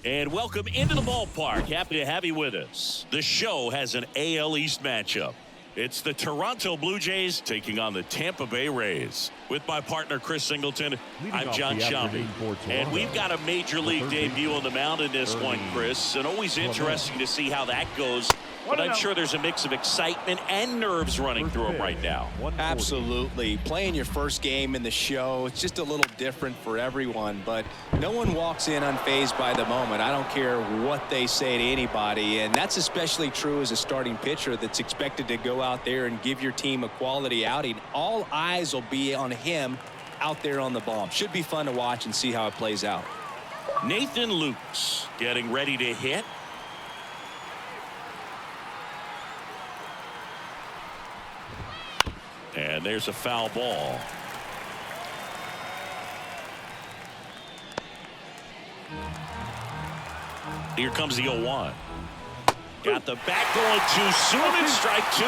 And welcome into the ballpark. Happy to have you with us. The show has an AL East matchup. It's the Toronto Blue Jays taking on the Tampa Bay Rays. With my partner, Chris Singleton, I'm John Shelby. And we've got a major league debut on the mound in this one, Chris. And always interesting to see how that goes. But I'm sure there's a mix of excitement and nerves running through him right now. Absolutely. Playing your first game in the show, it's just a little different for everyone. But no one walks in unfazed by the moment. I don't care what they say to anybody. And that's especially true as a starting pitcher that's expected to go out there and give your team a quality outing. All eyes will be on him out there on the ball. Should be fun to watch and see how it plays out. Nathan Lukes getting ready to hit. And there's a foul ball. Here comes the 0-1. Got the bat going too soon and strike two.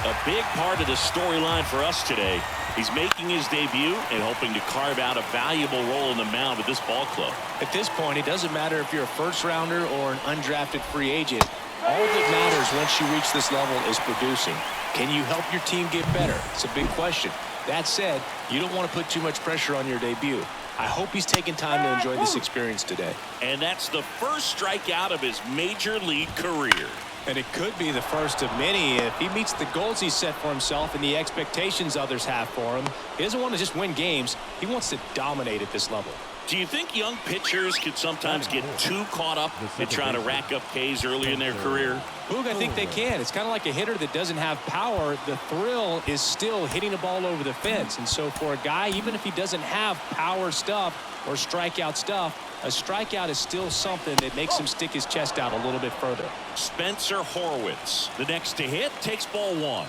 A big part of the storyline for us today. He's making his debut and hoping to carve out a valuable role in the mound with this ball club. At this point, it doesn't matter if you're a first rounder or an undrafted free agent. All that matters once you reach this level is producing. Can you help your team get better? It's a big question. That said, you don't want to put too much pressure on your debut. I hope he's taking time to enjoy this experience today. And that's the first strikeout of his major league career. And it could be the first of many if he meets the goals he's set for himself and the expectations others have for him. He doesn't want to just win games. He wants to dominate at this level. Do you think young pitchers can sometimes get too caught up in trying to rack up Ks early in their career? Boog, I think they can. It's kind of like a hitter that doesn't have power. The thrill is still hitting a ball over the fence. And so for a guy, even if he doesn't have power stuff or strikeout stuff, a strikeout is still something that makes him stick his chest out a little bit further. Spencer Horwitz, the next to hit, takes ball one.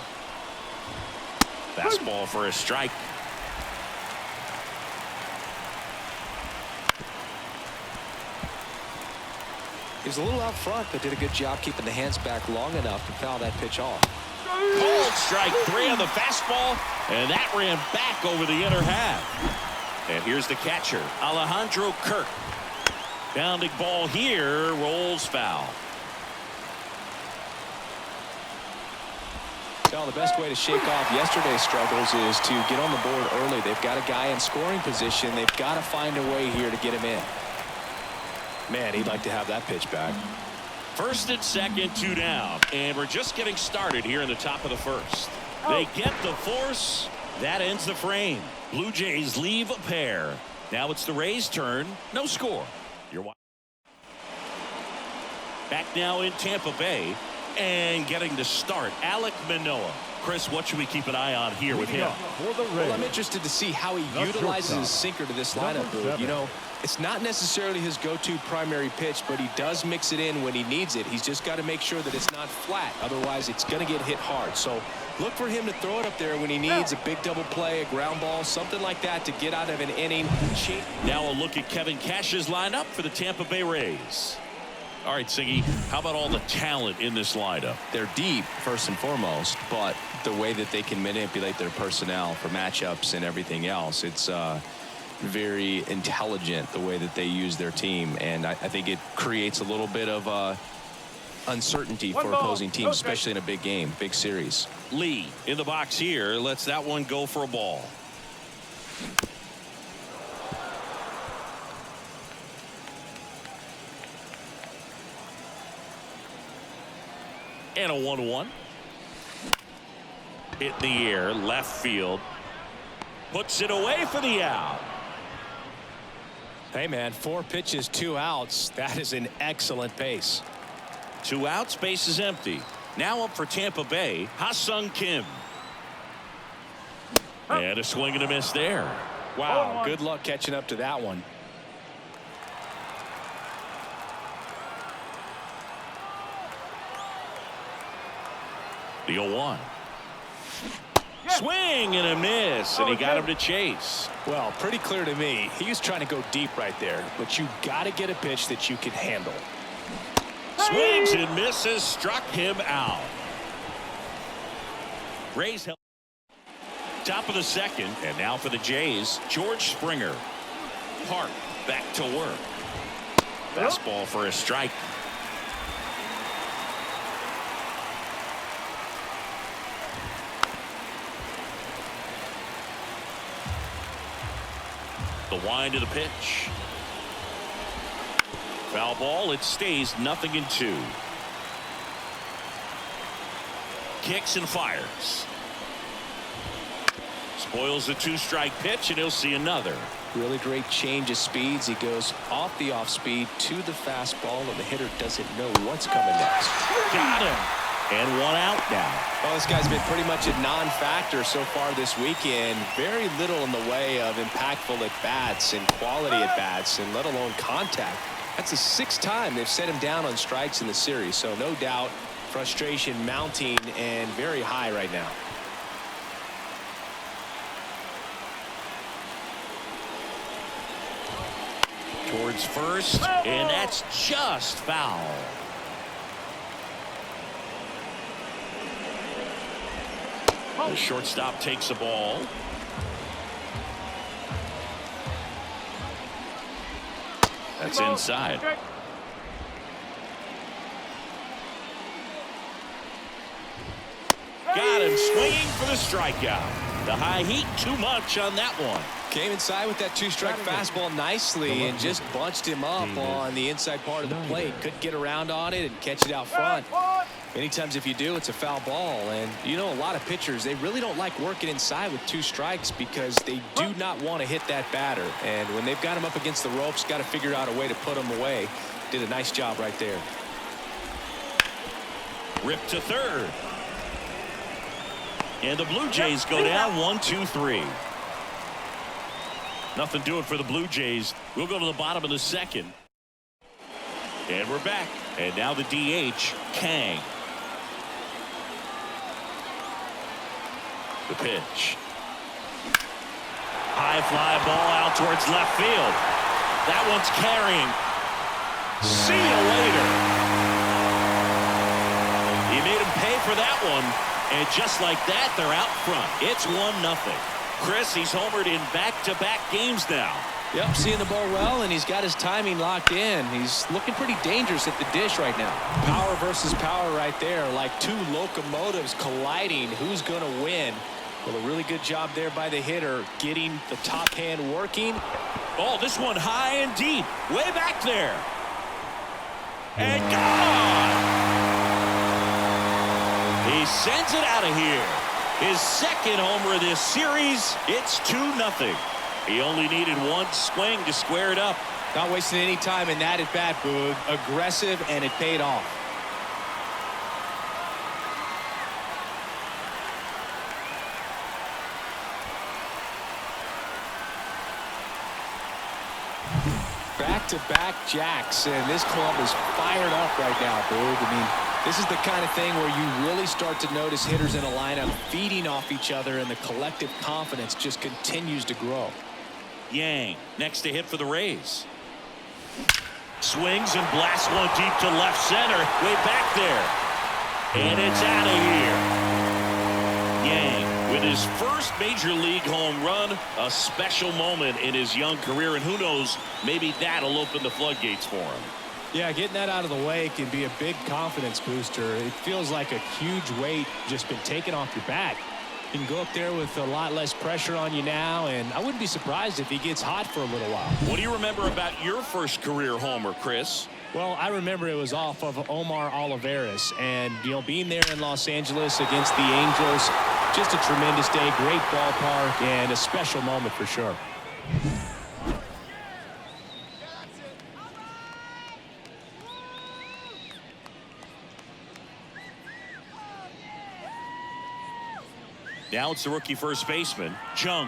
Fastball for a strike. He was a little out front, but did a good job keeping the hands back long enough to foul that pitch off. Cold strike three on the fastball, and that ran back over the inner half. And here's the catcher, Alejandro Kirk. Bounding ball here, rolls foul. Well, the best way to shake off yesterday's struggles is to get on the board early. They've got a guy in scoring position. They've got to find a way here to get him in. Man, he'd like to have that pitch back. First and second, two down. And we're just getting started here in the top of the first. They get the force. That ends the frame. Blue Jays leave a pair. Now it's the Rays' turn. No score. You're back now in Tampa Bay. And getting to start, Alek Manoah. Chris, what should we keep an eye on here with him? Well, I'm interested to see how he utilizes his sinker to this lineup. You know, it's not necessarily his go-to primary pitch, but he does mix it in when he needs it. He's just got to make sure that it's not flat. Otherwise, it's going to get hit hard. So look for him to throw it up there when he needs a big double play, a ground ball, something like that to get out of an inning. Now a look at Kevin Cash's lineup for the Tampa Bay Rays. All right, Siggy, how about all the talent in this lineup? They're deep, first and foremost, but the way that they can manipulate their personnel for matchups and everything else, it's very intelligent the way that they use their team. And I think it creates a little bit of uncertainty for opposing teams, especially in a big game, big series. Lee in the box here, lets that one go for a ball. And a 1-1. Hit in the air, left field. Puts it away for the out. Hey, man, 4 pitches, 2 outs. That is an excellent pace. 2 outs, base is empty. Now up for Tampa Bay, Ha-Sung Kim. And a swing and a miss there. Wow, good luck catching up to that one. The 0-1. Swing and a miss, and he got him to chase. Well, pretty clear to me. He was trying to go deep right there, but you got to get a pitch that you can handle. Swings and misses, struck him out. Rays help. Top of the second, and now for the Jays, George Springer. Park back to work. Fastball for a strike. The wind of the pitch. Foul ball. It stays 0-2. Kicks and fires. Spoils the 2-strike pitch, and he'll see another. Really great change of speeds. He goes off the off speed to the fastball, and the hitter doesn't know what's coming next. Got him. And one out now. Well, this guy's been pretty much a non-factor so far this weekend. Very little in the way of impactful at-bats and quality at-bats, and let alone contact. That's the 6th time they've set him down on strikes in the series, so no doubt frustration mounting and very high right now. Towards first, and that's just foul. The shortstop takes the ball. That's inside. Got him swinging for the strikeout. The high heat, too much on that one. Came inside with that 2-strike fastball nicely and just bunched him up on the inside part of the plate. Couldn't get around on it and catch it out front. Many times if you do, it's a foul ball. And you know, a lot of pitchers, they really don't like working inside with 2 strikes because they do not want to hit that batter. And when they've got him up against the ropes, got to figure out a way to put him away. Did a nice job right there. Ripped to third. And the Blue Jays go down 1-2-3. Nothing doing for the Blue Jays. We'll go to the bottom of the 2nd. And we're back. And now the DH, Kang. The pitch. High fly ball out towards left field. That one's carrying. See you later. He made him pay for that one. And just like that, they're out front. It's 1-0. Chris, he's homered in back-to-back games now. Yep, seeing the ball well, and he's got his timing locked in. He's looking pretty dangerous at the dish right now. Power versus power right there, like 2 locomotives colliding. Who's going to win? Well, a really good job there by the hitter, getting the top hand working. Oh, this one high and deep, way back there. And gone! He sends it out of here. His 2nd homer of this series. It's 2-0. He only needed 1 swing to square it up. Not wasting any time in that at-bat, Boog. Aggressive, and it paid off. Back-to-back jacks, and this club is fired up right now, Boog. I mean, this is the kind of thing where you really start to notice hitters in a lineup feeding off each other, and the collective confidence just continues to grow. Yang next to hit for the Rays. Swings and blasts one deep to left center. Way back there. And it's out of here. Yang with his first major league home run. A special moment in his young career. And who knows, maybe that'll open the floodgates for him. Yeah, getting that out of the way can be a big confidence booster. It feels like a huge weight just been taken off your back. You can go up there with a lot less pressure on you now, and I wouldn't be surprised if he gets hot for a little while. What do you remember about your first career homer, Chris? Well, I remember it was off of Omar Olivares, and, you know, being there in Los Angeles against the Angels, just a tremendous day, great ballpark, and a special moment for sure. Now it's the rookie first baseman, Jung.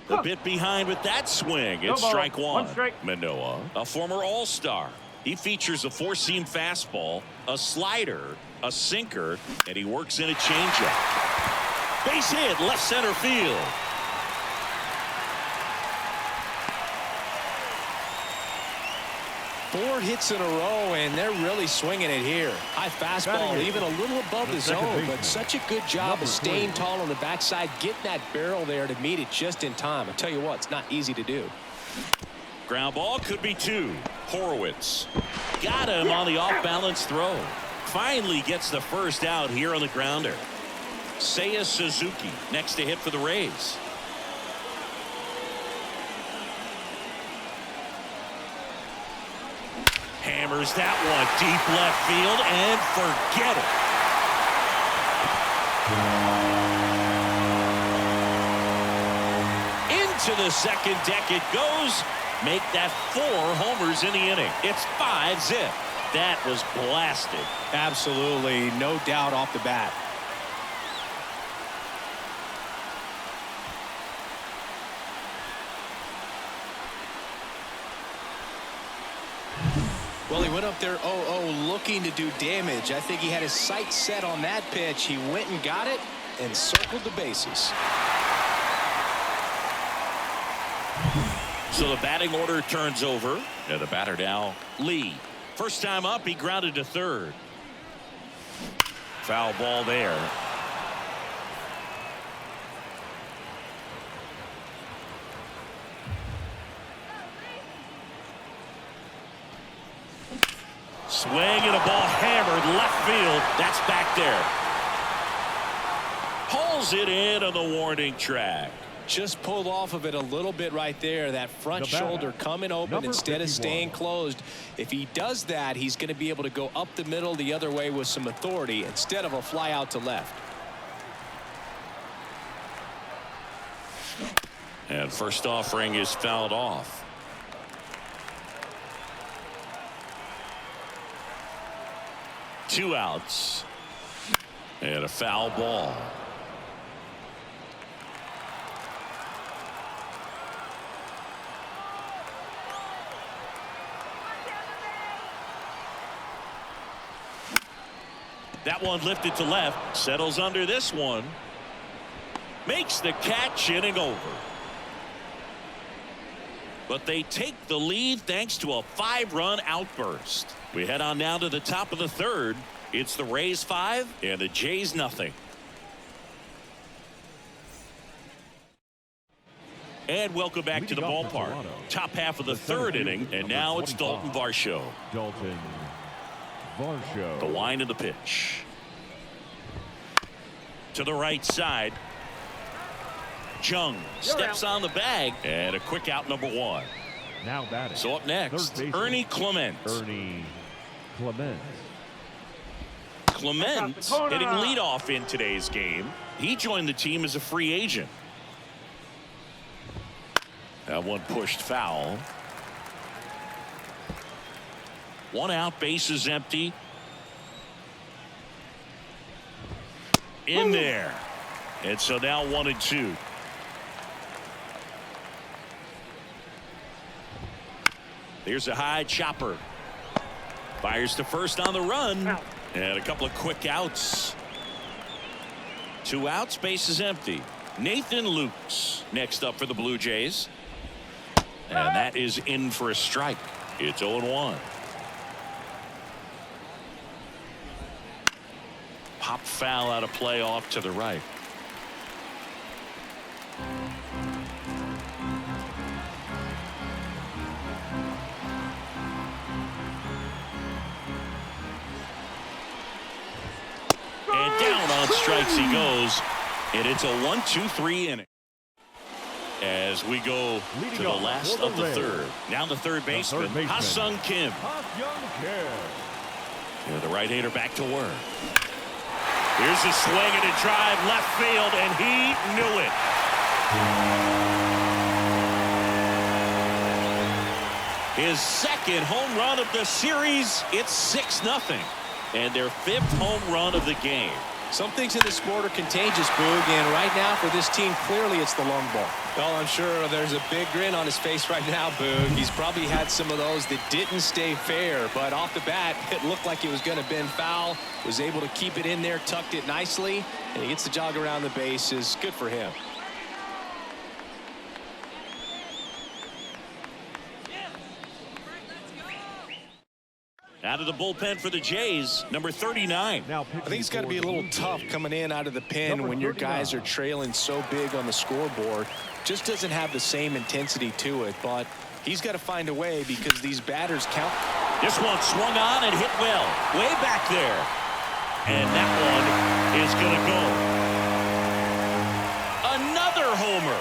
A bit behind with that swing. It's strike one. Manoah, a former All-Star. He features a 4-seam fastball, a slider, a sinker, and he works in a changeup. Base hit, left center field. 4 hits in a row, and they're really swinging it here. High fastball, even a little above the zone, but such a good job of staying tall on the backside, getting that barrel there to meet it just in time. I'll tell you what, it's not easy to do. Ground ball could be 2. Horowitz got him on the off-balance throw. Finally gets the first out here on the grounder. Seiyasuzuki next to hit for the Rays. Hammers that one deep left field and forget it. Into the second deck it goes. Make that 4 homers in the inning. It's 5-zip. That was blasted. Absolutely, no doubt off the bat. Well, he went up there 0-0 looking to do damage. I think he had his sights set on that pitch. He went and got it and circled the bases. So the batting order turns over. And the batter now, Lee. First time up, he grounded to third. Foul ball there. Swing and a ball hammered left field. That's back there. Hauls it in on the warning track. Just pulled off of it a little bit right there. That front shoulder coming open instead of staying closed. If he does that, he's going to be able to go up the middle the other way with some authority instead of a fly out to left. And first offering is fouled off. Two outs. And a foul ball. That one lifted to left. Settles under this one. Makes the catch, inning over. But they take the lead thanks to a 5-run outburst. We head on now to the top of the third. It's the Rays 5 and the Jays nothing. And welcome back to the ballpark. Top half of the third inning, and now it's Dalton Varsho. Dalton Varsho. The wind of the pitch. To the right side. Jung steps on the bag, and a quick out, number 1. Now batting. So up next, Ernie Clement. Ernie Clement. Clement hitting leadoff in today's game. He joined the team as a free agent. That one pushed foul. 1 out, bases empty. In there. And so now 1-2. Here's a high chopper. Fires to first on the run. And a couple of quick outs. 2 outs, bases empty. Nathan Lukes next up for the Blue Jays. And that is in for a strike. It's 0-1. Pop foul out of play off to the right. And down on strikes he goes. And it's a 1-2-3 inning. As we go to the last of the third. Now the third baseman, Ha-Sung Kim. And the right-hander back to work. Here's a swing and a drive left field, and he knew it. His second home run of the series. It's 6-0. And their 5th home run of the game. Some things in the sport are contagious, Boog, and right now for this team, clearly it's the long ball. Well, I'm sure there's a big grin on his face right now, Boog. He's probably had some of those that didn't stay fair, but off the bat, it looked like it was going to bend foul. Was able to keep it in there, tucked it nicely, and he gets the jog around the bases. Good for him. out of the bullpen for the Jays, number 39. Now I think it's got to be a little tough coming in out of the pen when your guys are trailing so big on the scoreboard. Just doesn't have the same intensity to it, but he's got to find a way because these batters count. This one swung on and hit well, way back there. And that one is going to go. Another homer.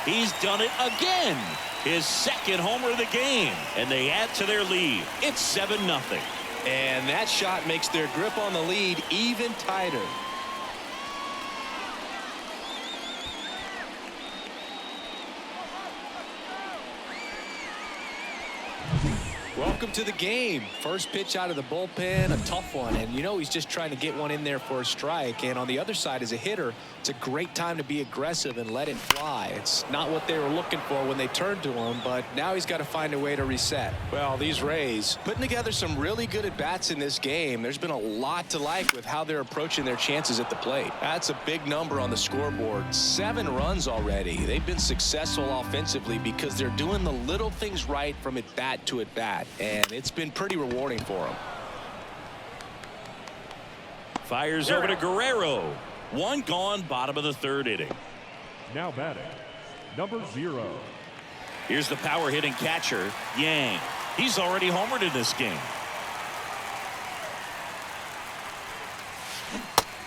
He's done it again. His second homer of the game. And they add to their lead. It's 7-0. And that shot makes their grip on the lead even tighter. Welcome to the game. First pitch out of the bullpen, a tough one. And you know he's just trying to get one in there for a strike. And on the other side, as a hitter, it's a great time to be aggressive and let it fly. It's not what they were looking for when they turned to him, but now he's got to find a way to reset. Well, these Rays putting together some really good at-bats in this game. There's been a lot to like with how they're approaching their chances at the plate. That's a big number on the scoreboard. 7 runs already. They've been successful offensively because they're doing the little things right from at-bat to at-bat. And it's been pretty rewarding for him. Fires over to Guerrero. One gone, bottom of the 3rd inning. Now batting, number 0. Here's the power hitting catcher, Yang. He's already homered in this game.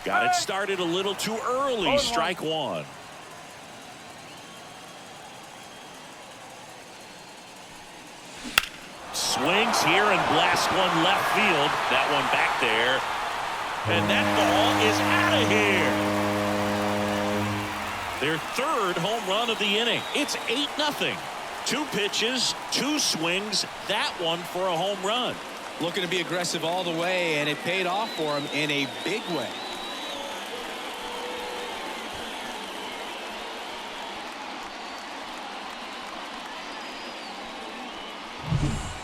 Got it started a little too early. Strike one. Swings here and blasts one left field. That one back there. And that ball is out of here. Their 3rd home run of the inning. It's 8-0. 2 pitches, 2 swings. That one for a home run. Looking to be aggressive all the way, and it paid off for him in a big way.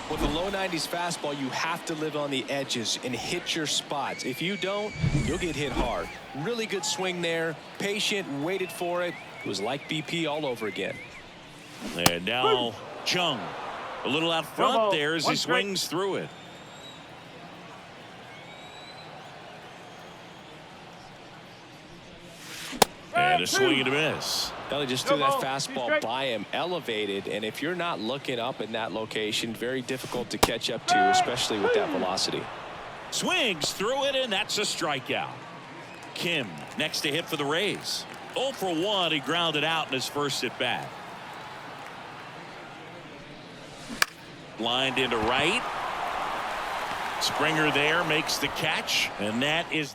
With a low 90s fastball, you have to live on the edges and hit your spots. If you don't, you'll get hit hard. Really good swing there. Patient, waited for it. It was like BP all over again. And now Chung a little out front there as he swings through it. And a swing and a miss. Well, he just threw that fastball by him, elevated, and if you're not looking up in that location, very difficult to catch up to, especially with that velocity. Swings through it, and that's a strikeout. Kim next to hit for the Rays. 0 for 1. He grounded out in his first at bat. Lined into right. Springer there makes the catch, and that is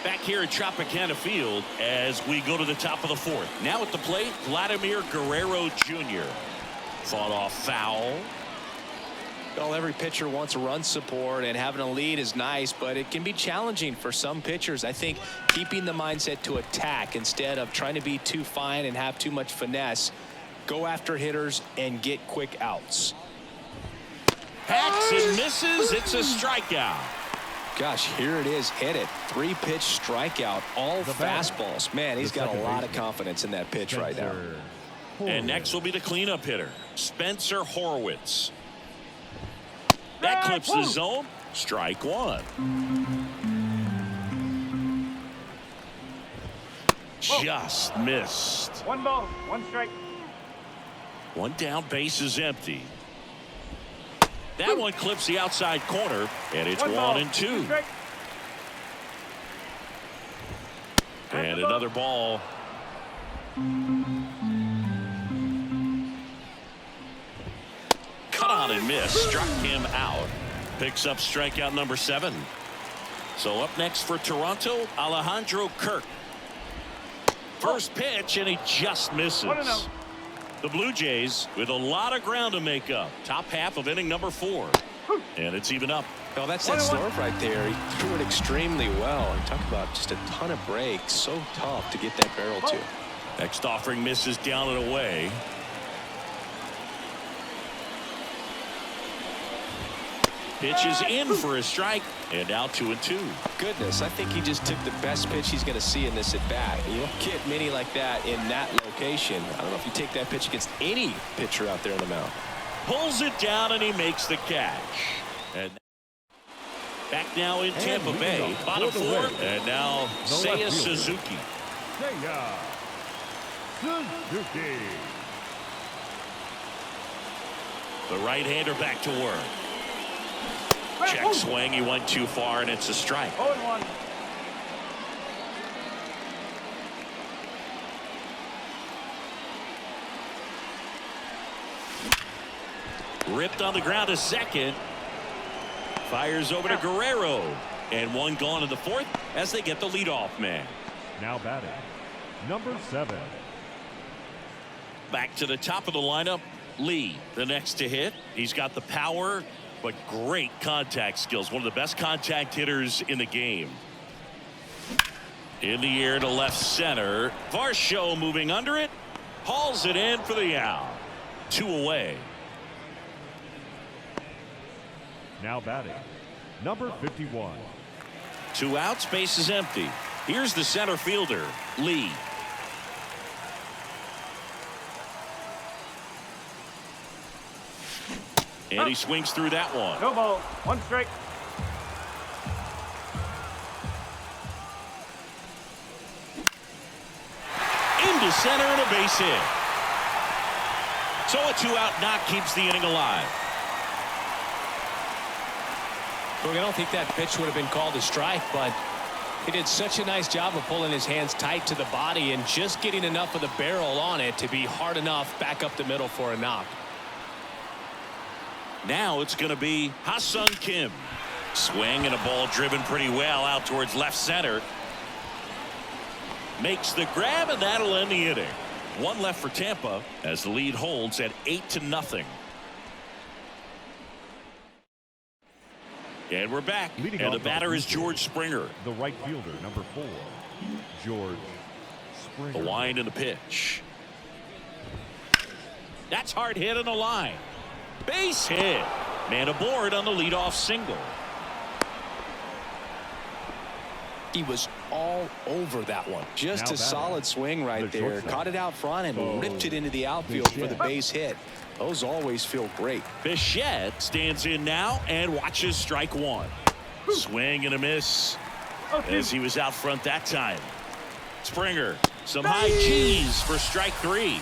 back here at Tropicana Field as we go to the top of the 4th. Now at the plate, Vladimir Guerrero Jr. Fought off foul. Well, every pitcher wants run support, and having a lead is nice, but it can be challenging for some pitchers. I think keeping the mindset to attack instead of trying to be too fine and have too much finesse. Go after hitters and get quick outs. Hacks and misses. It's a strikeout. Gosh, here it is. Hit it. 3-pitch strikeout. All fastballs. Man, he's got a lot of confidence in that pitch right now. And next will be the cleanup hitter, Spencer Horwitz. That clips the zone. Strike one. Just missed. 1 ball, 1 strike. 1 down, base is empty. That one clips the outside corner, and it's 1 and 2. And another ball. Cut on and miss. Struck him out. Picks up strikeout number 7. So up next for Toronto, Alejandro Kirk. First pitch, and he just misses. The Blue Jays with a lot of ground to make up. Top half of inning number 4. And it's even up. Well, that's that slurve right there. He threw it extremely well. And talk about just a ton of breaks. So tough to get that barrel to. Next offering misses down and away. Pitches in for a strike, and now 2 and 2. Goodness, I think he just took the best pitch he's going to see in this at bat. You don't get many like that in that location. I don't know if you take that pitch against any pitcher out there on the mound. Pulls it down, and he makes the catch. And Back now in Tampa Bay, bottom four, and now Seiyasuzuki. Seiyasuzuki. The right-hander back to work. Check swing, he went too far, and it's a strike. 0-1. Ripped on the ground to second. Fires over to Guerrero. And one gone in the fourth as they get the leadoff man. Now batting, number 7. Back to the top of the lineup, Lee, the next to hit. He's got the power, but great contact skills. One of the best contact hitters in the game. In the air to left center. Varsho moving under it. Hauls it in for the out. 2 away. Now batting, number 51. 2 outs, base is empty. Here's the center fielder, Lee. And he swings through that one. No ball. 1 strike. Into center and a base hit. So a 2-out knock keeps the inning alive. Look, I don't think that pitch would have been called a strike, but he did such a nice job of pulling his hands tight to the body and just getting enough of the barrel on it to be hard enough back up the middle for a knock. Now it's going to be Ha-Sung Kim. Swing and a ball driven pretty well out towards left center. Makes the grab, and that'll end the inning. 1 left for Tampa as the lead holds at 8-0. And we're back. And the batter is George Springer. The right fielder, number 4, George Springer. The wind and the pitch. That's hard hit on the line. Base hit. Man aboard on the leadoff single. He was all over that one. Just a solid swing right there. Caught it out front and ripped it into the outfield for the base hit. Those always feel great. Bichette stands in now and watches strike 1. Swing and a miss as he was out front that time. Springer, some high cheese for strike 3.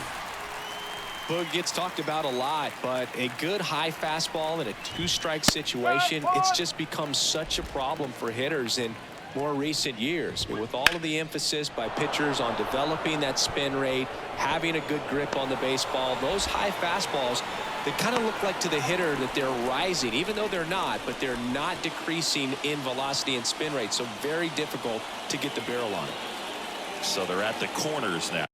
Boog gets talked about a lot, but a good high fastball in a 2-strike situation, it's just become such a problem for hitters in more recent years. With all of the emphasis by pitchers on developing that spin rate, having a good grip on the baseball, those high fastballs, they kind of look like to the hitter that they're rising, even though they're not, but they're not decreasing in velocity and spin rate. So very difficult to get the barrel on it. So they're at the corners now.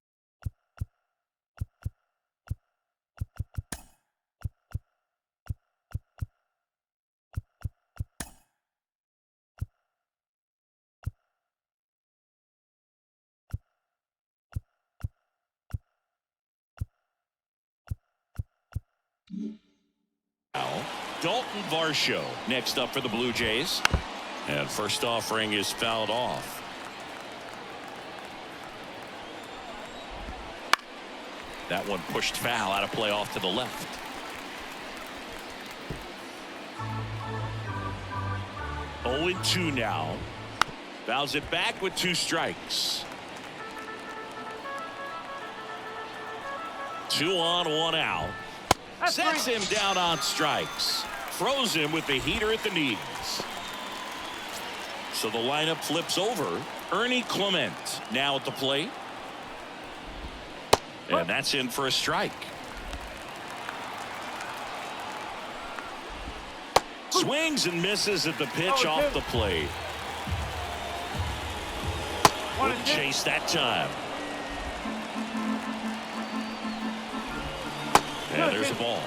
Dalton Varsho next up for the Blue Jays. And first offering is fouled off. That one pushed foul, out of play off to the left. Oh, 0-2 now. Fouls it back with 2 strikes. 2 on, 1 out. Sets him down on strikes. Throws him with the heater at the knees. So the lineup flips over. Ernie Clement now at the plate. And that's in for a strike. Swings and misses at the pitch off the plate. Wouldn't chase that time. And there's a ball.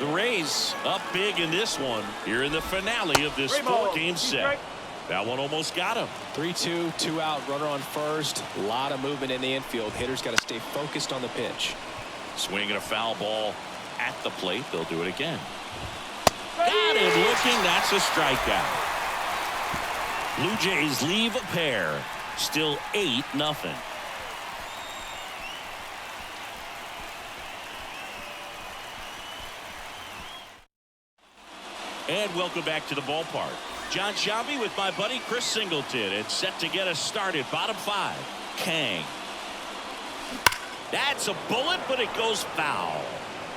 The Rays up big in this one here in the finale of this 4-game set. That one almost got him. 3-2, 2 out, runner on first. A lot of movement in the infield. Hitters got to stay focused on the pitch. Swinging a foul ball at the plate. They'll do it again. Got him looking. That's a strikeout. Blue Jays leave a pair. Still 8-0. And welcome back to the ballpark. John Shelby with my buddy Chris Singleton. It's set to get us started. Bottom 5. Kang. That's a bullet, but it goes foul.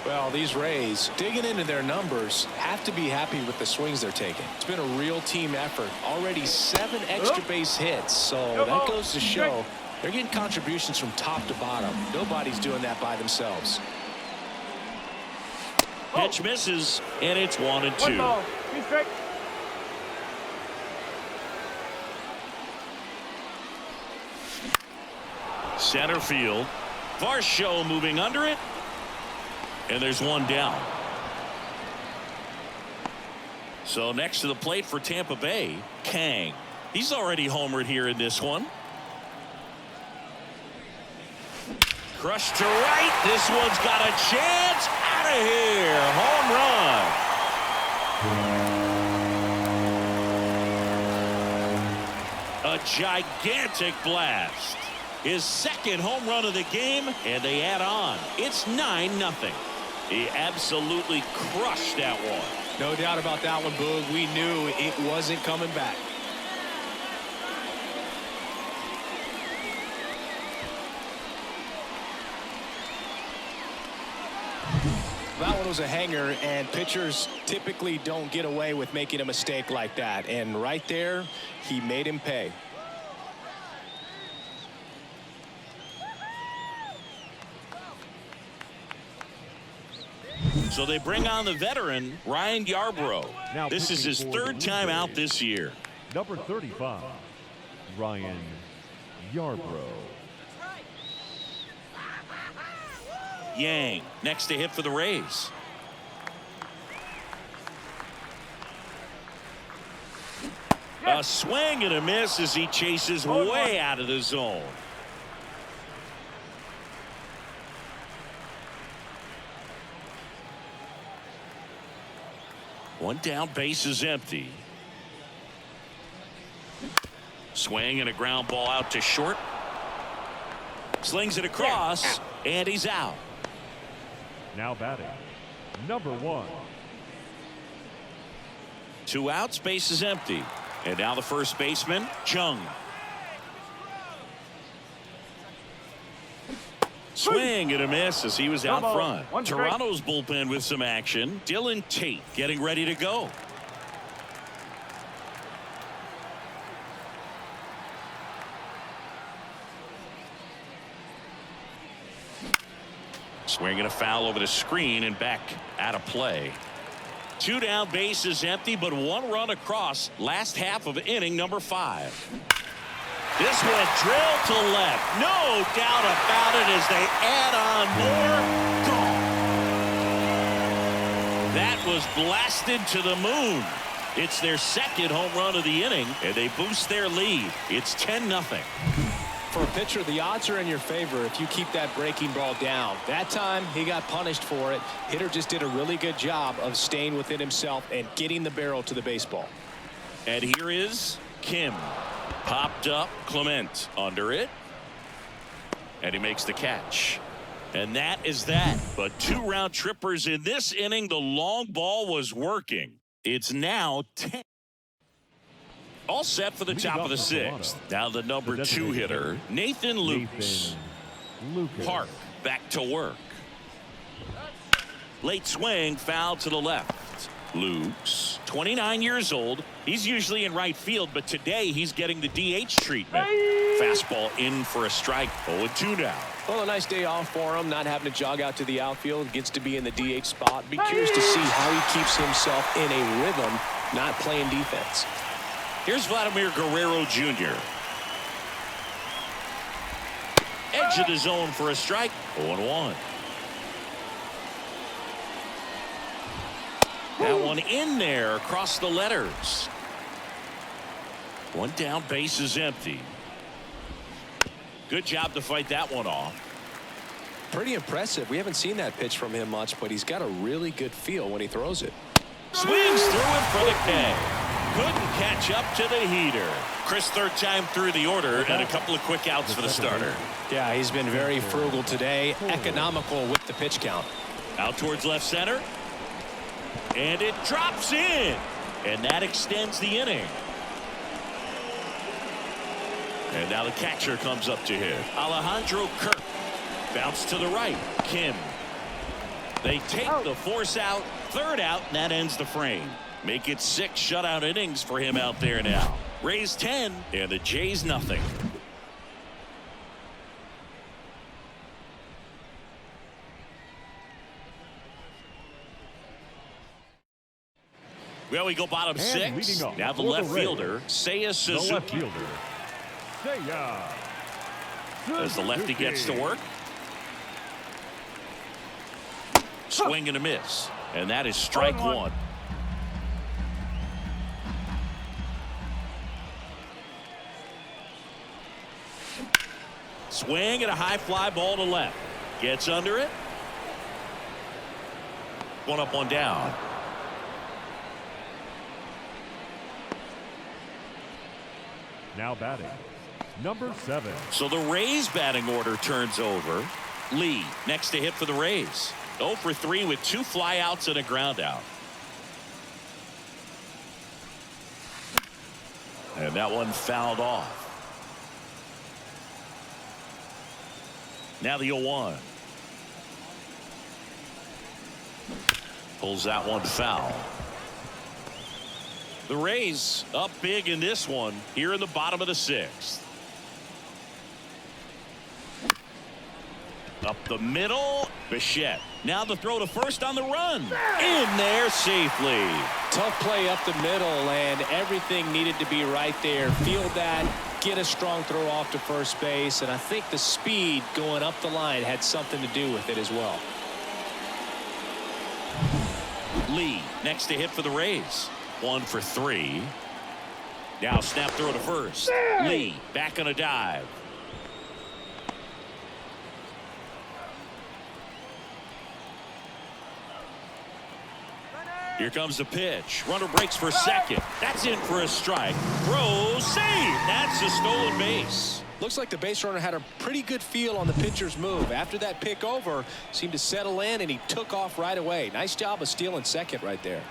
Well, these Rays, digging into their numbers, have to be happy with the swings they're taking. It's been a real team effort. Already 7 extra base hits, so that goes to show they're getting contributions from top to bottom. Nobody's doing that by themselves. Pitch misses, and it's 1-2. Center field. Varsho moving under it. And there's one down. So next to the plate for Tampa Bay, Kang. He's already homered here in this one. Crushed to right. This one's got a chance. Out of here. Home run. A gigantic blast. His second home run of the game, and they add on. It's 9-0. He absolutely crushed that one. No doubt about that one, Boog. We knew it wasn't coming back. That one was a hanger, and pitchers typically don't get away with making a mistake like that. And right there, he made him pay. So they bring on the veteran, Ryan Yarbrough. Now this is his third time out this year. Number 35, Ryan Yarbrough. Yang next to hit for the Rays. A swing and a miss as he chases way out of the zone. One down, base is empty. Swing and a ground ball out to short. Slings it across, and he's out. Now batting, number 1. 2 outs, base is empty. And now the first baseman, Chung. Swing and a miss as he was out front. Toronto's bullpen with some action. Dylan Tate getting ready to go. Swing and a foul over the screen and back out of play. 2 down, base is empty, but 1 run across. Last half of inning number 5. This one drilled to left. No doubt about it as they add on more. Gone. That was blasted to the moon. It's their second home run of the inning, and they boost their lead. It's 10-0. For a pitcher, the odds are in your favor if you keep that breaking ball down. That time, he got punished for it. Hitter just did a really good job of staying within himself and getting the barrel to the baseball. And here is Kim. Popped up, Clement under it. And he makes the catch. And that is that. But 2 round trippers in this inning. The long ball was working. It's now 10. All set for the top of the 6th. Now the number 2 hitter, Nathan Lukes. Park back to work. Late swing, foul to the left. Lukes, 29 years old. He's usually in right field, but today he's getting the DH treatment. Fastball in for a strike. 0-2 now. Well, a nice day off for him, not having to jog out to the outfield. Gets to be in the DH spot. Be curious to see how he keeps himself in a rhythm, not playing defense. Here's Vladimir Guerrero Jr. Edge of the zone for a strike. 0-1. That one in there across the letters. 1 down, base is empty. Good job to fight that one off. Pretty impressive. We haven't seen that pitch from him much, but he's got a really good feel when he throws it. Swings through it for the K. Couldn't catch up to the heater. Chris, third time through the order, and a couple of quick outs for the starter. Yeah, he's been very frugal today. Economical with the pitch count. Out towards left center. And it drops in. And that extends the inning. And now the catcher comes up to hit. Alejandro Kirk. Bounce to the right. Kim. They take the force out. Third out, and that ends the frame. Make it 6 shutout innings for him out there now. Rays 10, and the Jays nothing. Well, we go bottom And 6. up Now the for left Rays, fielder, Seiyasuzuki. the left fielder, As the lefty gets to work. Swing and a miss. And that is strike 1. Swing and a high fly ball to left. Gets under it. 1 up, 1 down. Now batting, number 7. So the Rays batting order turns over. Lee next to hit for the Rays. 0 for 3 with 2 flyouts and a ground out. And that one fouled off. Now the 0-1. Pulls that one foul. The Rays up big in this one here in the bottom of the 6th. Up the middle. Bichette. Now the throw to first on the run. In there safely. Tough play up the middle, and everything needed to be right there. Field that, get a strong throw off to first base, and I think the speed going up the line had something to do with it as well. Lee next to hit for the Rays. 1 for 3. Now snap throw to first. Lee back on a dive. Here comes the pitch. Runner breaks for second. That's in for a strike. Throw, save. That's a stolen base. Looks like the base runner had a pretty good feel on the pitcher's move. After that pick over, seemed to settle in, and he took off right away. Nice job of stealing second right there.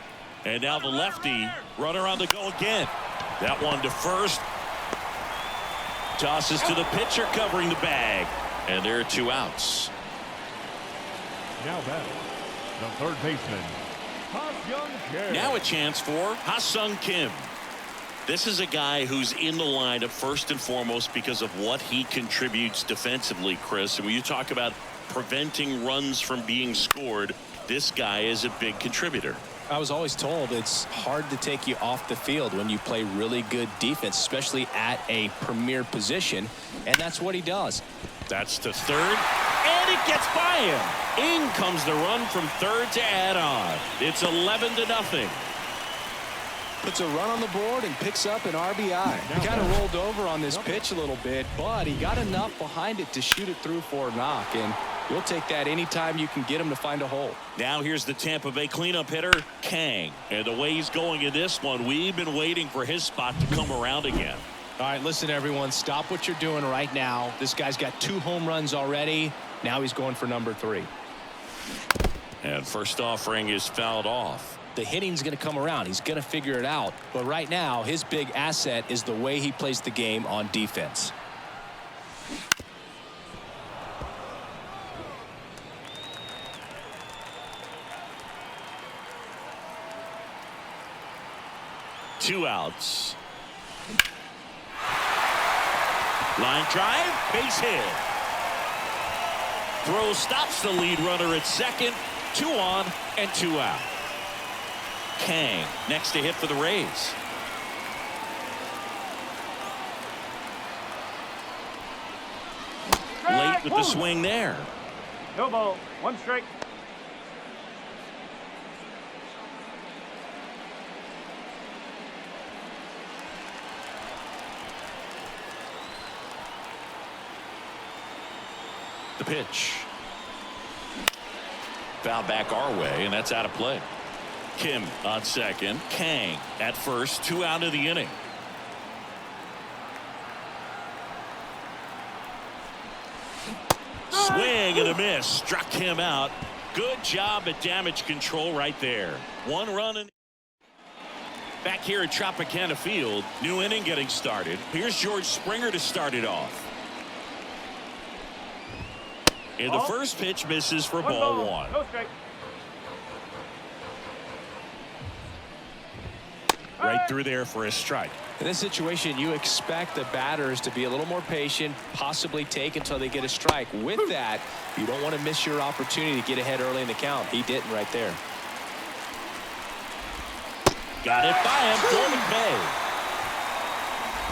And now the lefty, runner on the go again. That one to first. Tosses to the pitcher covering the bag. And there are 2 outs. Now batting, the third baseman, Now a chance for Ha-Sung Kim. This is a guy who's in the lineup first and foremost because of what he contributes defensively, Chris. And when you talk about preventing runs from being scored, this guy is a big contributor. I was always told it's hard to take you off the field when you play really good defense, especially at a premier position, and that's what he does. That's to third, and it gets by him. In comes the run from third to add on. It's 11-0. Puts a run on the board and picks up an RBI. He kind of rolled over on this pitch a little bit, but he got enough behind it to shoot it through for a knock, and you'll take that anytime you can get him to find a hole. Now here's the Tampa Bay cleanup hitter, Kang. And the way he's going in this one, we've been waiting for his spot to come around again. All right, listen, everyone, stop what you're doing right now. This guy's got 2 home runs already. Now he's going for number 3. And first offering is fouled off. The hitting's going to come around. He's going to figure it out. But right now, his big asset is the way he plays the game on defense. Two outs. Line drive, base hit. Throw stops the lead runner at second. 2 on and 2 out. Kang next to hit for the Rays. Late with the swing there. No ball, 1 strike. The pitch. Foul back our way, and that's out of play. Kim on second. Kang at first. 2 out of the inning. Swing and a miss. Struck him out. Good job at damage control right there. One run and back here at Tropicana Field. New inning getting started. Here's George Springer to start it off. And the first pitch misses for ball one. No strike. Right through there for a strike. In this situation, you expect the batters to be a little more patient, possibly take until they get a strike. With that, you don't want to miss your opportunity to get ahead early in the count. He didn't right there. Got it by him for McVay.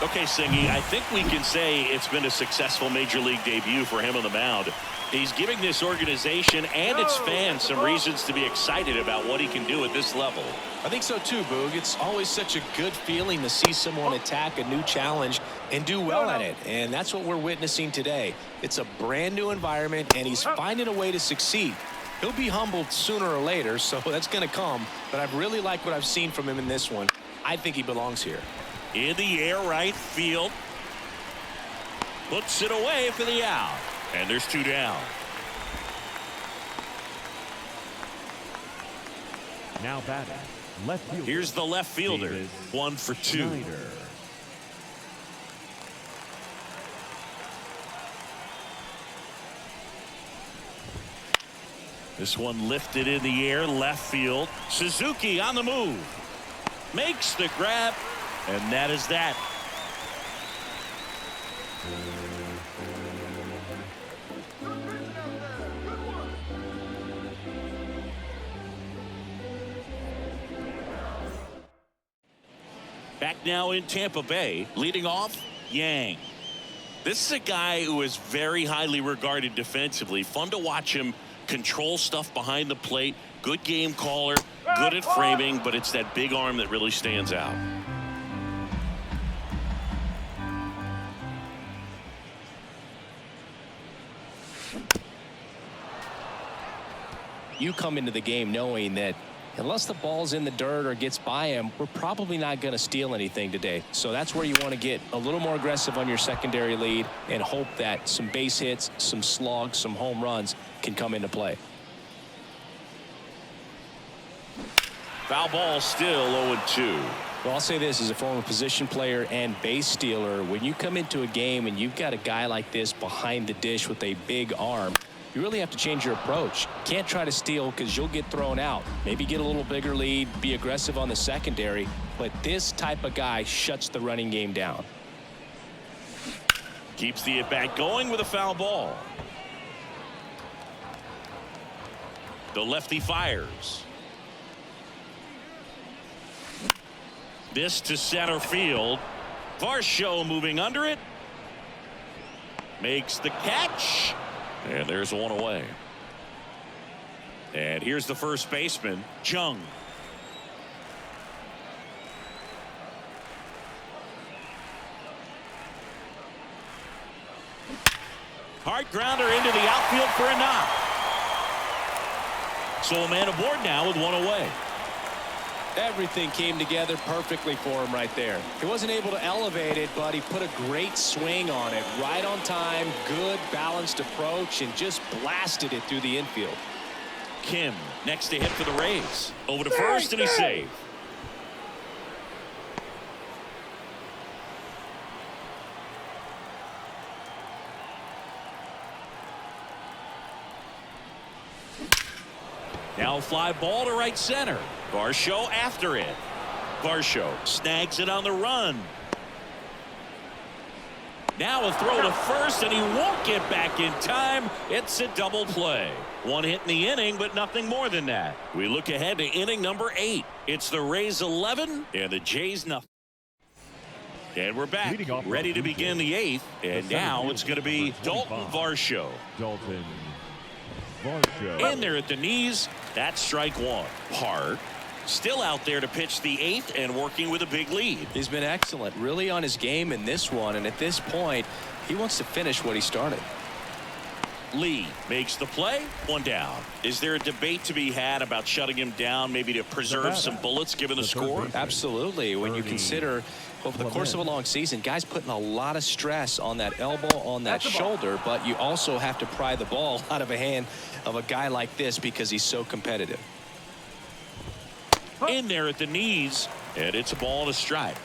Okay, Singy, I think we can say it's been a successful Major League debut for him on the mound. He's giving this organization and its fans some reasons to be excited about what he can do at this level. I think so too, Boog. It's always such a good feeling to see someone attack a new challenge and do well at it. And that's what we're witnessing today. It's a brand new environment, and he's finding a way to succeed. He'll be humbled sooner or later, so that's going to come. But I really like what I've seen from him in this one. I think he belongs here. In the air right field. Puts it away for the out. And there's two down. Now batting, left fielder. Here's the left fielder. Davis 1 for 2. Snyder. This one lifted in the air, left field. Suzuki on the move. Makes the grab, and that is that. Back now in Tampa Bay, leading off, Yang. This is a guy who is very highly regarded defensively. Fun to watch him control stuff behind the plate. Good game caller, good at framing, but it's that big arm that really stands out. You come into the game knowing that unless the ball's in the dirt or gets by him, we're probably not going to steal anything today. So that's where you want to get a little more aggressive on your secondary lead and hope that some base hits, some slugs, some home runs can come into play. Foul ball still 0-2. Well, I'll say this as a former position player and base stealer. When you come into a game and you've got a guy like this behind the dish with a big arm, you really have to change your approach. Can't try to steal because you'll get thrown out. Maybe get a little bigger lead, be aggressive on the secondary, but this type of guy shuts the running game down. Keeps the at-bat going with a foul ball. The lefty fires. This to center field. Varsho moving under it. Makes the catch. And there's one away. And here's the first baseman, Jung. Hard grounder into the outfield for a knock. So a man aboard now with one away. Everything came together perfectly for him right there. He wasn't able to elevate it, but he put a great swing on it. Right on time, good balanced approach, and just blasted it through the infield. Kim next to hit for the Rays. Over to first, and he's saved. Now a fly ball to right center. Varsho after it. Varsho snags it on the run. Now a throw to first, and he won't get back in time. It's a double play. One hit in the inning, but nothing more than that. We look ahead to inning number 8. It's the Rays 11 and the Jays nothing. And we're back, ready to begin the 8th. And now it's going to be Dalton Varsho. Dalton Varsho. In there at the knees. That's strike one. Hart still out there to pitch the 8th and working with a big lead. He's been excellent, really on his game in this one, and at this point, he wants to finish what he started. Lee makes the play. One down. Is there a debate to be had about shutting him down, maybe to preserve some bullets given the score? Absolutely. When you consider Over the course of a long season, guys putting a lot of stress on that elbow, on that shoulder, but you also have to pry the ball out of a hand of a guy like this because he's so competitive. In there at the knees, and it's a ball to strike.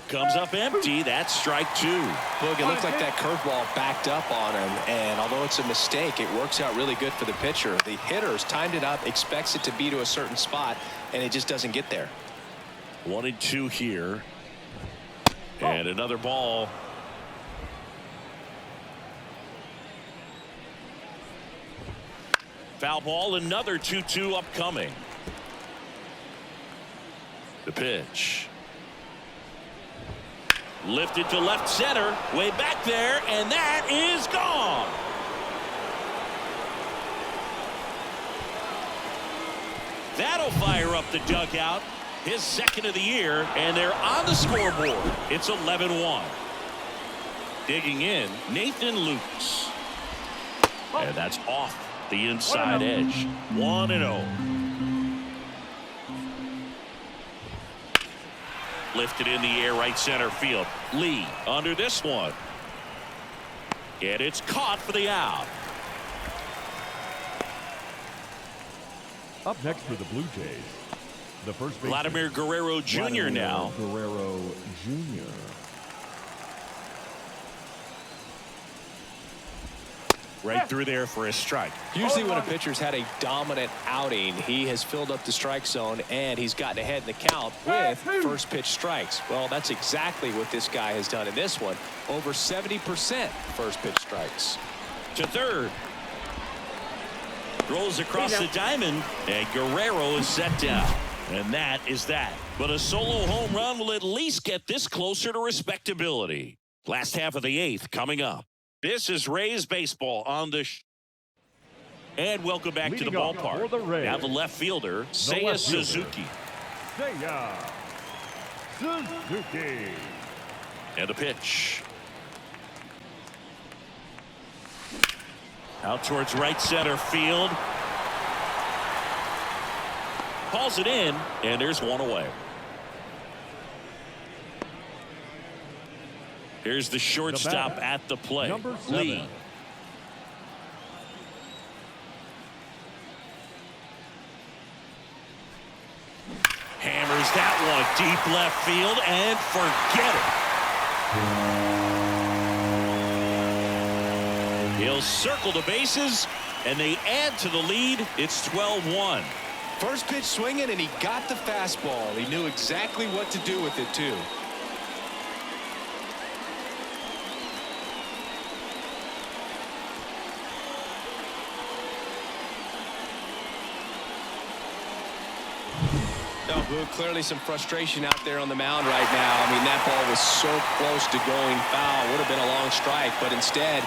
Comes up empty. That's strike two. Look, it looked like that curveball backed up on him, and although it's a mistake, it works out really good for the pitcher. The hitter's timed it up, expects it to be to a certain spot, and it just doesn't get there. 1-2 here. And another ball. Foul ball, another 2-2 upcoming. The pitch. Lifted to left center, way back there, and that is gone. That'll fire up the dugout. His second of the year, and they're on the scoreboard. It's 11-1. Digging in, Nathan Lukes. And that's off the inside edge. 1-0. Lifted in the air, right center field. Lee under this one. And it's caught for the out. Up next for the Blue Jays, the first baseman, Vladimir Guerrero Jr. now. Guerrero Jr. Right through there for a strike. Usually when a pitcher's had a dominant outing, he has filled up the strike zone and he's gotten ahead in the count with first pitch strikes. Well, that's exactly what this guy has done in this one. Over 70% first pitch strikes. To third. Rolls across the diamond, and Guerrero is set down. And that is that. But a solo home run will at least get this closer to respectability. Last half of the eighth coming up. This is Rays baseball on the and welcome back to the ballpark. Now the left fielder, Seiyasuzuki. Suzuki. And the pitch. Out towards right center field. Calls it in, and there's one away. Here's the shortstop at the plate, Lee. Hammers that one deep left field and forget it. He'll circle the bases, and they add to the lead. It's 12-1. First pitch swinging, and he got the fastball. He knew exactly what to do with it, too. No, clearly some frustration out there on the mound right now. I mean, that ball was so close to going foul. Would have been a long strike, but instead,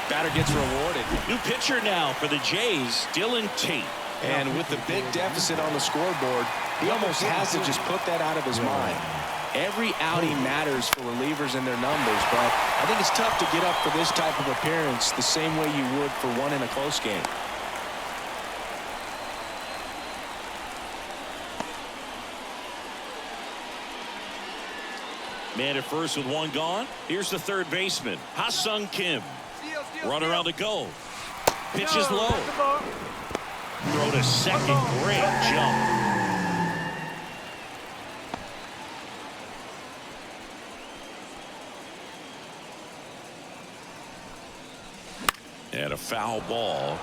batter gets rewarded. New pitcher now for the Jays, Dylan Tate. And with the big deficit on the scoreboard, he almost has to just put that out of his mind. Every outing matters for relievers and their numbers, but I think it's tough to get up for this type of appearance the same way you would for one in a close game. Man at first with one gone. Here's the third baseman, Ha-Sung Kim. Runner on the go. Pitch is low. Throw to second. Great jump. And a foul ball.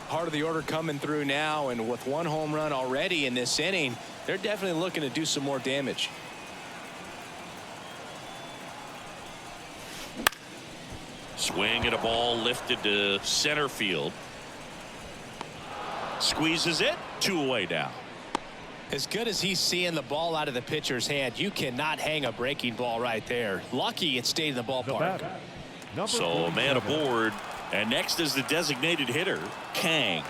Part of the order coming through now, and with one home run already in this inning, they're definitely looking to do some more damage. Swing and a ball lifted to center field. Squeezes it. 2 away now. As good as he's seeing the ball out of the pitcher's hand, you cannot hang a breaking ball right there. Lucky it stayed in the ballpark. So a man aboard, and next is the designated hitter, Kang.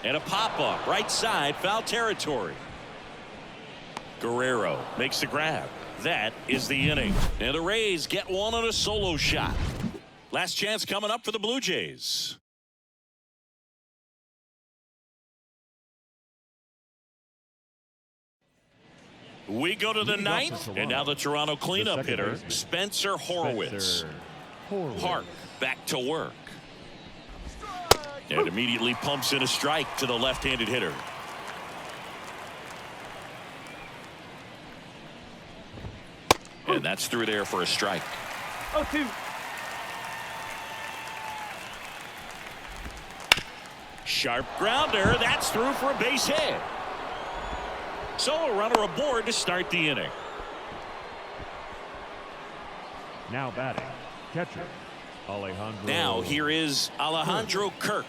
And a pop-up right side, foul territory. Guerrero makes the grab. That is the inning. And the Rays get one on a solo shot. Last chance coming up for the Blue Jays. We go to the ninth, and now the Toronto cleanup hitter, Spencer Horwitz. Park back to work. And immediately pumps in a strike to the left-handed hitter. And that's through there for a strike. 0-2. Sharp grounder. That's through for a base hit. So a runner aboard to start the inning. Now batting, catcher, Alejandro. Now here is Alejandro Kirk.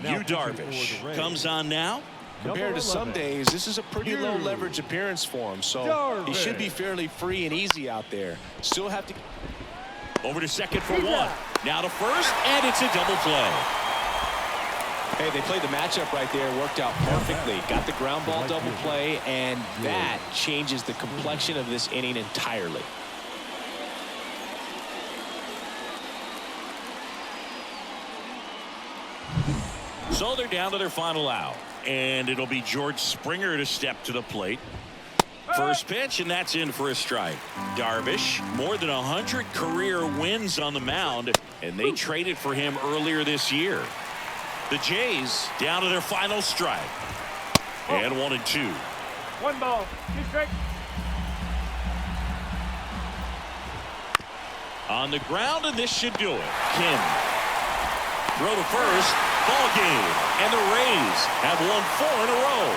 Now Yu Darvish comes on now. Compared to some days, this is a pretty low leverage appearance for him, so he should be fairly free and easy out there. Still have to. Over to second for one. Now to first, and it's a double play. Hey, they played the matchup right there. Worked out perfectly. Got the ground ball double play, and that changes the complexion of this inning entirely. So they're down to their final out, and it'll be George Springer to step to the plate. First pitch, and that's in for a strike. Darvish, more than 100 career wins on the mound, and they traded for him earlier this year. The Jays down to their final strike. And 1-2. 1 ball, 2 strikes. On the ground, and this should do it. Kim. Throw to first. Ball game. And the Rays have won 4 in a row.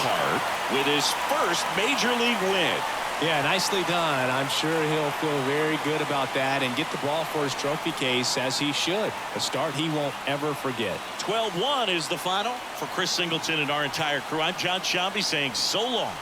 Park with his first major league win. Yeah, nicely done. I'm sure he'll feel very good about that and get the ball for his trophy case, as he should. A start he won't ever forget. 12-1 is the final. For Chris Singleton and our entire crew, I'm John Shambi saying so long.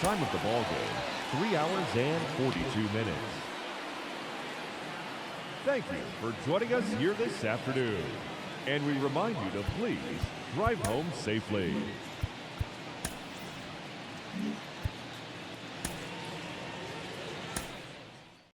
Time of the ball game, 3 hours and 42 minutes. Thank you for joining us here this afternoon. And we remind you to please drive home safely.